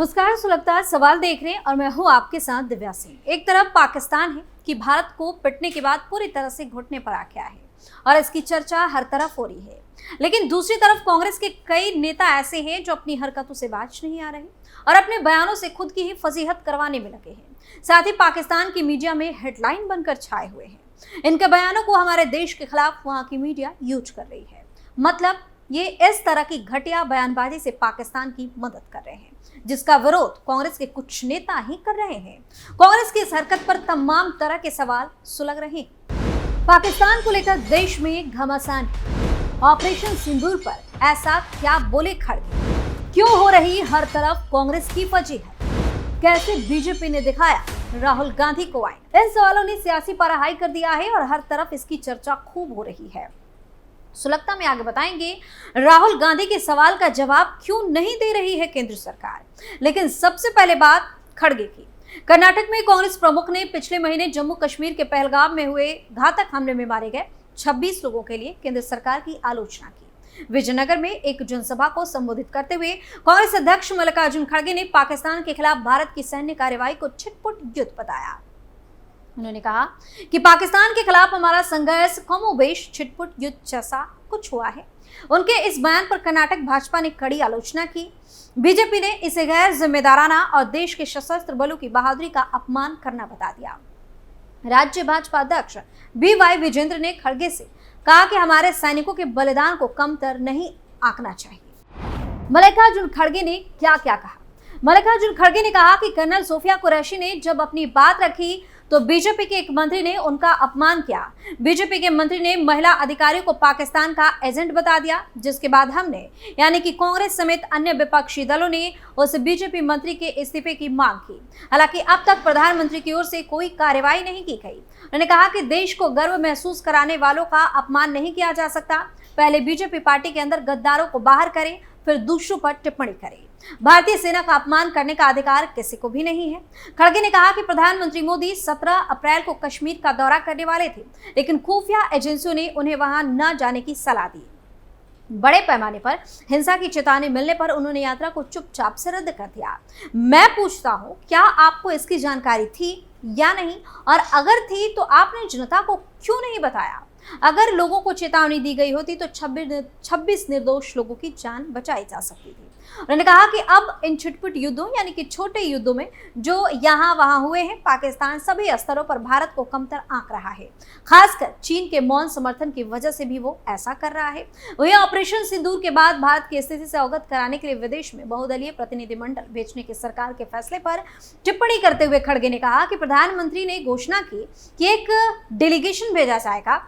नमस्कार, सुलगता सवाल देख रहे हैं और मैं हूं आपके साथ दिव्या सिंह। एक तरफ पाकिस्तान है कि भारत को पिटने के बाद पूरी तरह से घुटने पर आ गया है और इसकी चर्चा हर तरफ हो रही है, लेकिन दूसरी तरफ कांग्रेस के कई नेता ऐसे हैं जो अपनी हरकतों से बाज नहीं आ रहे और अपने बयानों से खुद की ही फजीहत करवाने में लगे हैं। साथ ही पाकिस्तान की मीडिया में हेडलाइन बनकर छाए हुए हैं। इनके बयानों को हमारे देश के खिलाफ वहां की मीडिया यूज कर रही है। मतलब ये इस तरह की घटिया बयानबाजी से पाकिस्तान की मदद कर रहे हैं, जिसका विरोध कांग्रेस के कुछ नेता ही कर रहे हैं। कांग्रेस की इस हरकत पर तमाम तरह के सवाल सुलग रहे हैं। पाकिस्तान को लेकर देश में घमासान, ऑपरेशन सिंदूर पर ऐसा क्या बोले खड़गे, क्यों हो रही हर तरफ कांग्रेस की फजीहत, कैसे बीजेपी ने दिखाया राहुल गांधी को आईना। इन सवालों ने सियासी पारा हाई कर दिया है और हर तरफ इसकी चर्चा खूब हो रही है। सुलगता में आगे बताएंगे राहुल गांधी के सवाल का जवाब क्यों नहीं दे रही है केंद्र सरकार। लेकिन सबसे पहले बात खड़गे की। कर्नाटक में कांग्रेस प्रमुख ने पिछले महीने जम्मू कश्मीर के पहलगाम में हुए घातक हमले में मारे गए 26 लोगों के लिए केंद्र सरकार की आलोचना की। विजयनगर में एक जनसभा को संबोधित करते हुए कांग्रेस अध्यक्ष मल्लिकार्जुन खड़गे ने पाकिस्तान के खिलाफ भारत की सैन्य कार्रवाई को छिटपुट युद्ध बताया। उन्होंने कहा कि पाकिस्तान के खिलाफ हमारा संघर्ष कमोबेश छिटपुट युद्ध जैसा कुछ हुआ है। उनके इस बयान पर कर्नाटक भाजपा ने कड़ी आलोचना की। बीजेपी ने इसे गैर जिम्मेदाराना और देश के सशस्त्र बलों की बहादुरी का अपमान करना बता दिया। राज्य भाजपा अध्यक्ष BY विजेंद्र ने खड़गे से कहा कि हमारे सैनिकों के बलिदान को कमतर नहीं आंकना चाहिए। मल्लिकार्जुन खड़गे ने क्या कहा? मल्लिकार्जुन खड़गे ने कहा कि कर्नल सोफिया कुरैशी ने जब अपनी बात रखी तो बीजेपी के एक मंत्री ने उनका अपमान किया। बीजेपी के मंत्री ने महिला अधिकारियों को पाकिस्तान का एजेंट बता दिया, जिसके बाद हमने यानी कि कांग्रेस समेत अन्य विपक्षी दलों ने उस बीजेपी मंत्री के इस्तीफे की मांग की। हालांकि अब तक प्रधानमंत्री की ओर से कोई कार्रवाई नहीं की गई। उन्होंने कहा कि देश को गर्व महसूस कराने वालों का अपमान नहीं किया जा सकता। पहले बीजेपी पार्टी के अंदर गद्दारों को बाहर करें, फिर दूसरों पर टिप्पणी करें। भारतीय सेना का अपमान करने का अधिकार किसी को भी नहीं है। खड़गे ने कहा कि प्रधानमंत्री मोदी 17 अप्रैल को कश्मीर का दौरा करने वाले थे, लेकिन खुफिया एजेंसियों ने उन्हें वहां न जाने की सलाह दी। बड़े पैमाने पर हिंसा की चेतावनी मिलने पर उन्होंने यात्रा को चुपचाप से रद्द कर दिया। मैं पूछता हूं, क्या आपको इसकी जानकारी थी या नहीं, और अगर थी तो आपने जनता को क्यों नहीं बताया? अगर लोगों को चेतावनी दी गई होती तो 26 निर्दोष लोगों की जान बचाई जा सकती थी। उन्होंने कहा कि अब इन छिटपुट युद्धों यानी कि छोटे युद्धों में जो यहाँ वहां हुए हैं, पाकिस्तान सभी स्तरों पर भारत को कमतर आंक रहा है। खासकर चीन के मौन समर्थन की वजह से भी वो ऐसा कर रहा है। वही ऑपरेशन सिंदूर के बाद भारत की स्थिति से अवगत कराने के लिए विदेश में बहुदलीय प्रतिनिधिमंडल भेजने के सरकार के फैसले पर टिप्पणी करते हुए खड़गे ने कहा कि प्रधानमंत्री ने घोषणा की कि एक डेलीगेशन भेजा जाएगा,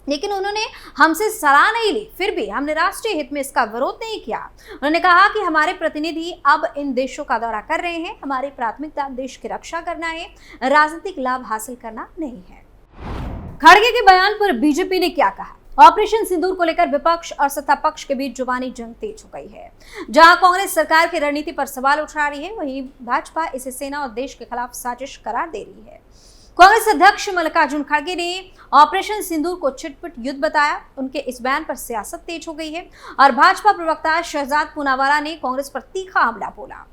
लेकिन उन्होंने हमसे सलाह नहीं ली। फिर भी हमने राष्ट्रीय हित में इसका विरोध नहीं किया। उन्होंने कहा कि हमारे प्रतिनिधि अब इन देशों का दौरा कर रहे हैं। हमारी प्राथमिकता देश की रक्षा करना है, राजनीतिक लाभ हासिल करना नहीं है। खड़गे के बयान पर बीजेपी ने क्या कहा? ऑपरेशन सिंदूर को लेकर विपक्ष और सत्ता पक्ष के बीच जुबानी जंग तेज हो गई है। जहां कांग्रेस सरकार की रणनीति पर सवाल उठा रही है, वहीं भाजपा इसे सेना और देश के खिलाफ साजिश करार दे रही है। कांग्रेस अध्यक्ष मल्लिकार्जुन खड़गे ने ऑपरेशन सिंदूर को छिटपुट युद्ध बताया। उनके इस बयान पर सियासत तेज हो गई है और भाजपा प्रवक्ता शहजाद पूनावाला ने कांग्रेस पर तीखा हमला बोला।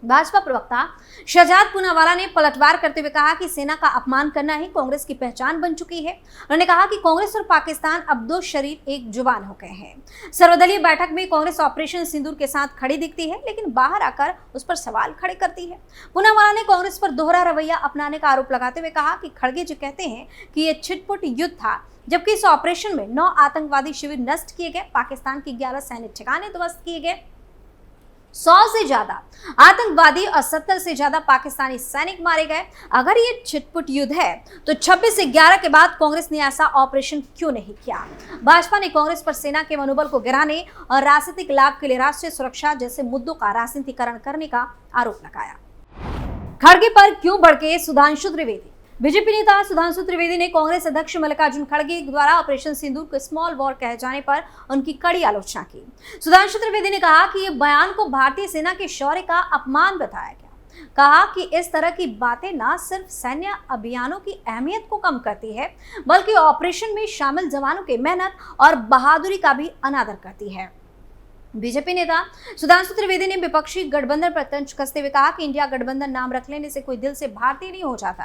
भाजपा प्रवक्ता शहजाद पूनावाला ने पलटवार करते हुए कहा कि सेना का अपमान करना ही कांग्रेस की पहचान बन चुकी है। उन्होंने कहा कि कांग्रेस और पाकिस्तान अब दो शरीर एक जुबान हो गए हैं। सर्वदलीय बैठक में कांग्रेस ऑपरेशन सिंदूर के साथ खड़ी दिखती है, लेकिन बाहर आकर उस पर सवाल खड़े करती है। पूनावाला ने कांग्रेस पर दोहरा रवैया अपनाने का आरोप लगाते हुए कहा कि खड़गे जी कहते हैं कि यह छिटपुट युद्ध था, जबकि इस ऑपरेशन में 9 आतंकवादी शिविर नष्ट किए गए, पाकिस्तान की 11 सैन्य ठिकाने ध्वस्त किए गए, 100 से ज्यादा आतंकवादी और 70 से ज्यादा पाकिस्तानी सैनिक मारे गए। अगर ये छिटपुट युद्ध है तो 26 से 11 के बाद कांग्रेस ने ऐसा ऑपरेशन क्यों नहीं किया? भाजपा ने कांग्रेस पर सेना के मनोबल को गिराने और राजनीतिक लाभ के लिए राष्ट्रीय सुरक्षा जैसे मुद्दों का राजनीतिकरण करने का आरोप लगाया। खड़गे पर क्यों भड़के सुधांशु त्रिवेदी? बीजेपी नेता सुधांशु त्रिवेदी ने कांग्रेस अध्यक्ष मल्लिकार्जुन खड़गे द्वारा ऑपरेशन सिंदूर को स्मॉल वॉर कहे जाने पर उनकी कड़ी आलोचना की। सुधांशु त्रिवेदी ने कहा कि यह बयान को भारतीय सेना के शौर्य का अपमान बताया गया। कहा कि इस तरह की बातें न सिर्फ सैन्य अभियानों की अहमियत को कम करती है, बल्कि ऑपरेशन में शामिल जवानों की मेहनत और बहादुरी का भी अनादर करती है। बीजेपी नेता सुधांशु त्रिवेदी ने विपक्षी गठबंधन पर तंज कसते हुए कहा कि इंडिया गठबंधन नाम रख लेने से कोई दिल से भारतीय नहीं हो जाता।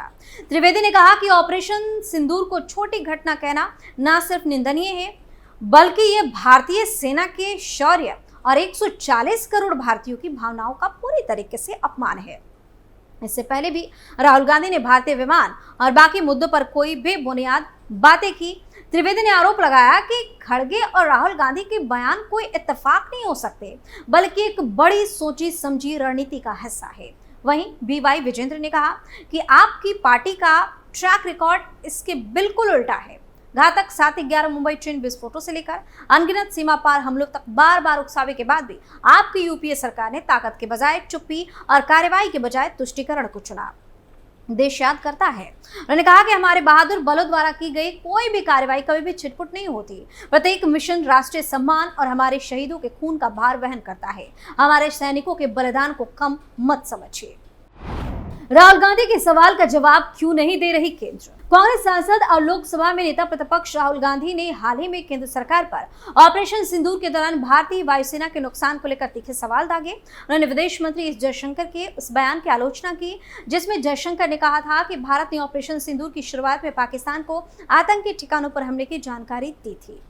त्रिवेदी ने कहा कि ऑपरेशन सिंदूर को छोटी घटना कहना न सिर्फ निंदनीय है, बल्कि ये भारतीय सेना के शौर्य और 140 करोड़ भारतीयों की भावनाओं का पूरी तरीके से अपमान है। इससे पहले भी राहुल गांधी ने भारतीय विमान और बाकी मुद्दों पर कोई बेबुनियाद बातें की। त्रिवेदी ने आरोप लगाया कि खड़गे और राहुल गांधी के बयान कोई इत्तेफाक नहीं हो सकते, बल्कि एक बड़ी सोची समझी रणनीति का हिस्सा है। वहीं बीवाई विजेंद्र ने कहा कि आपकी पार्टी का ट्रैक रिकॉर्ड इसके बिल्कुल उल्टा है। घातक 7/11 मुंबई ट्रेन विस्फोटों से लेकर अनगिनत सीमा पार हमलों तक बार बार उकसावे के बाद भी आपकी यूपीए सरकार ने ताकत के बजाय चुप्पी और कार्रवाई के बजाय तुष्टीकरण को चुना। देश याद करता है। उन्होंने कहा कि हमारे बहादुर बलों द्वारा की गई कोई भी कार्रवाई कभी भी छिटपुट नहीं होती। प्रत्येक मिशन राष्ट्रीय सम्मान और हमारे शहीदों के खून का भार वहन करता है। हमारे सैनिकों के बलिदान को कम मत समझिए। राहुल गांधी के सवाल का जवाब क्यों नहीं दे रही केंद्र? कांग्रेस सांसद और लोकसभा में नेता प्रतिपक्ष राहुल गांधी ने हाल ही में केंद्र सरकार पर ऑपरेशन सिंदूर के दौरान भारतीय वायुसेना के नुकसान को लेकर तीखे सवाल दागे। उन्होंने विदेश मंत्री एस जयशंकर के उस बयान की आलोचना की जिसमें जयशंकर ने कहा था कि भारत ने ऑपरेशन सिंदूर की शुरुआत में पाकिस्तान को आतंकी ठिकानों पर हमले की जानकारी दी थी।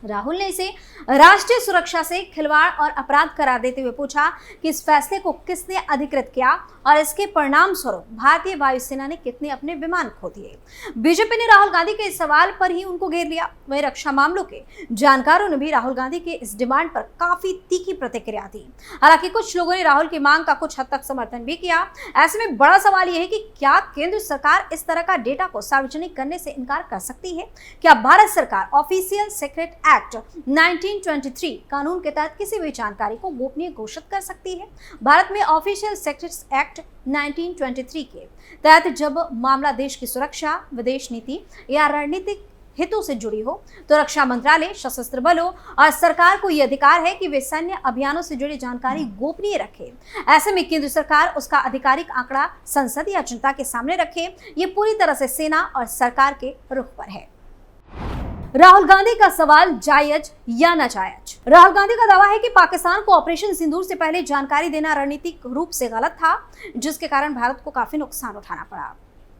राहुल ने इसे राष्ट्रीय सुरक्षा से खिलवाड़ और अपराध करार देते हुए पूछा कि इस फैसले को किसने अधिकृत किया और इसके परिणाम स्वरूप भारतीय वायुसेना ने कितने अपने विमान खो दिए। बीजेपी ने राहुल गांधी के इस सवाल पर ही उनको घेर लिया। वहीं रक्षा मामलों के जानकारों ने भी राहुल गांधी के इस डिमांड पर काफी तीखी प्रतिक्रिया दी। हालांकि कुछ लोगों ने राहुल की मांग का कुछ हद तक समर्थन भी किया। ऐसे में बड़ा सवाल यह है कि क्या केंद्र सरकार इस तरह का डेटा को सार्वजनिक करने से इनकार कर सकती है? क्या भारत सरकार ऑफिशियल सीक्रेट एक्ट 1923 कानून के तहत किसी भी जानकारी को गोपनीय घोषित कर सकती है? भारत में ऑफिशियल सीक्रेट्स एक्ट 1923 के तहत जब मामला देश की सुरक्षा, विदेश नीति या रणनीतिक हितों से जुड़ी हो तो रक्षा मंत्रालय, सशस्त्र बलों और सरकार को यह अधिकार है कि वे सैन्य अभियानों से जुड़ी जानकारी गोपनीय रखे। ऐसे में केंद्र सरकार उसका आधिकारिक आंकड़ा संसद या जनता के सामने रखे, ये पूरी तरह से सेना और सरकार के रुख पर है। राहुल गांधी का सवाल जायज या नाजायज? राहुल गांधी का दावा है कि पाकिस्तान को ऑपरेशन सिंदूर से पहले जानकारी देना रणनीतिक रूप से गलत था, जिसके कारण भारत को काफी नुकसान उठाना पड़ा।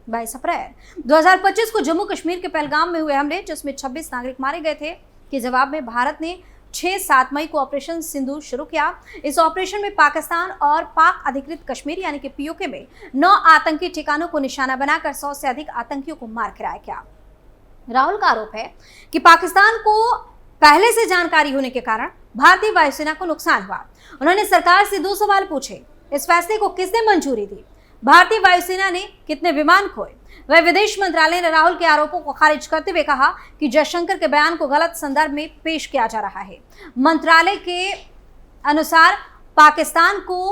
22 अप्रैल 2025 को जम्मू कश्मीर के पहलगाम में हुए हमले जिसमें 26 नागरिक मारे गए थे के जवाब में भारत ने 6-7 मई को ऑपरेशन सिंदूर शुरू किया। इस ऑपरेशन में पाकिस्तान और पाक अधिकृत कश्मीर यानी कि पीओके में 9 आतंकी ठिकानों को निशाना बनाकर 100 से अधिक आतंकियों को मार गिराया गया। राहुल का आरोप है कि पाकिस्तान को पहले से जानकारी होने के कारण भारतीय वायुसेना को नुकसान हुआ। उन्होंने सरकार से 2 सवाल पूछे। इस फैसले को किसने मंजूरी दी? भारतीय वायुसेना ने कितने विमान खोए? वह विदेश मंत्रालय ने राहुल के आरोपों को खारिज करते हुए कहा कि जयशंकर के बयान को गलत संदर्भ में पेश किया जा रहा है। मंत्रालय के अनुसार पाकिस्तान को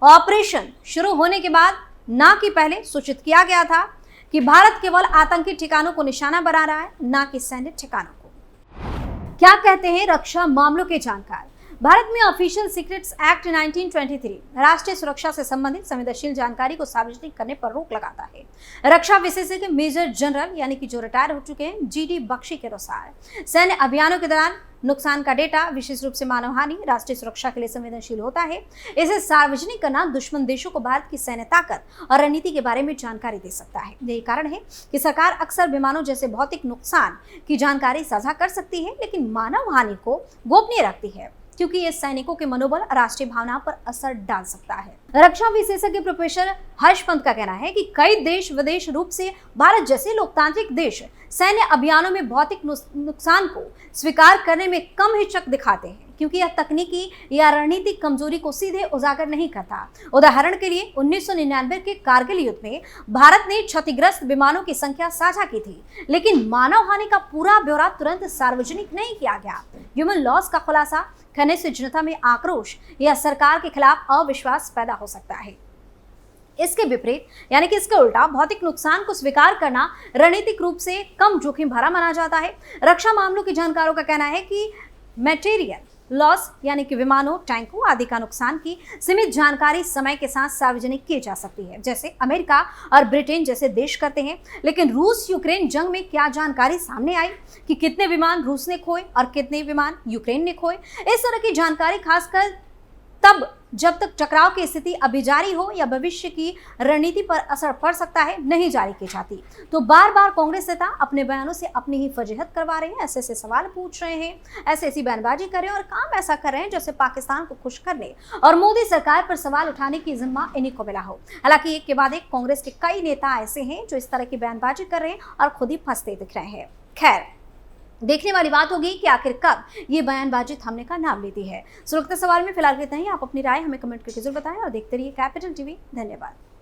ऑपरेशन शुरू होने के बाद न कि पहले सूचित किया गया था कि भारत केवल आतंकी ठिकानों को निशाना बना रहा है, न कि सैन्य ठिकानों को। क्या कहते हैं रक्षा मामलों के जानकार? भारत में ऑफिशियल सीक्रेट्स एक्ट 1923 राष्ट्रीय सुरक्षा से संबंधित संवेदनशील जानकारी को सार्वजनिक करने पर रोक लगाता है। रक्षा विशेषज्ञ मेजर जनरल यानी कि जो रिटायर हो चुके हैं जीडी बख्शी के अनुसार सैन्य अभियानों के दौरान नुकसान का डेटा विशेष रूप से मानव हानि राष्ट्रीय सुरक्षा के लिए संवेदनशील होता है। इसे सार्वजनिक करना दुश्मन देशों को भारत की सैन्य ताकत और रणनीति के बारे में जानकारी दे सकता है। यही कारण है कि सरकार अक्सर विमानों जैसे भौतिक नुकसान की जानकारी साझा कर सकती है, लेकिन मानव हानि को गोपनीय रखती है क्योंकि ये सैनिकों के मनोबल और राष्ट्रीय भावना पर असर डाल सकता है। रक्षा विशेषज्ञ प्रोफेसर हर्ष पंत का कहना है कि कई देश विदेश रूप से भारत जैसे लोकतांत्रिक देश सैन्य अभियानों में भौतिक नुकसान को स्वीकार करने में कम हिचक दिखाते हैं क्योंकि यह तकनीकी या रणनीतिक कमजोरी को सीधे उजागर नहीं करता। उदाहरण के लिए 1999 के कारगिल युद्ध में भारत ने क्षतिग्रस्त विमानों की संख्या साझा की थी, लेकिन मानव हानि का पूरा ब्यौरा तुरंत सार्वजनिक नहीं किया गया। ह्यूमन लॉस का खुलासा करने से जनता में आक्रोश या सरकार के खिलाफ अविश्वास पैदा हो सकता है। इसके विपरीत यानी कि इसके उल्टा भौतिक नुकसान को स्वीकार करना रणनीतिक रूप से कम जोखिम भरा माना जाता है। रक्षा मामलों के जानकारों का कहना है कि मटेरियल लॉस यानी कि विमानों, टैंकों आदि का नुकसान की सीमित जानकारी समय के साथ सार्वजनिक की जा सकती है, जैसे अमेरिका और ब्रिटेन जैसे देश करते हैं। लेकिन रूस यूक्रेन जंग में क्या जानकारी सामने आई कि कितने विमान रूस ने खोए और कितने विमान यूक्रेन ने खोए? इस तरह की जानकारी खासकर तब जब तक टकराव की स्थिति अभी जारी हो या भविष्य की रणनीति पर असर पड़ सकता है, नहीं जारी की जाती। तो बार बार कांग्रेस नेता अपने बयानों से अपनी ही फजीहत करवा रहे हैं, ऐसे ऐसे सवाल पूछ रहे हैं, ऐसे ऐसी बयानबाजी कर रहे हैं और काम ऐसा कर रहे हैं जैसे पाकिस्तान को खुश करने और मोदी सरकार पर सवाल उठाने की जिम्मा इन्हीं को मिला हो। हालांकि एक के बाद एक कांग्रेस के कई नेता ऐसे हैं जो इस तरह की बयानबाजी कर रहे हैं और खुद ही फंसते दिख रहे हैं। खैर, देखने वाली बात होगी कि आखिर कब ये बयानबाजी थमने का नाम लेती है। सुरक्षा सवाल में फिलहाल इतना ही। आप अपनी राय हमें कमेंट करके जरूर बताएं और देखते रहिए कैपिटल टीवी। धन्यवाद।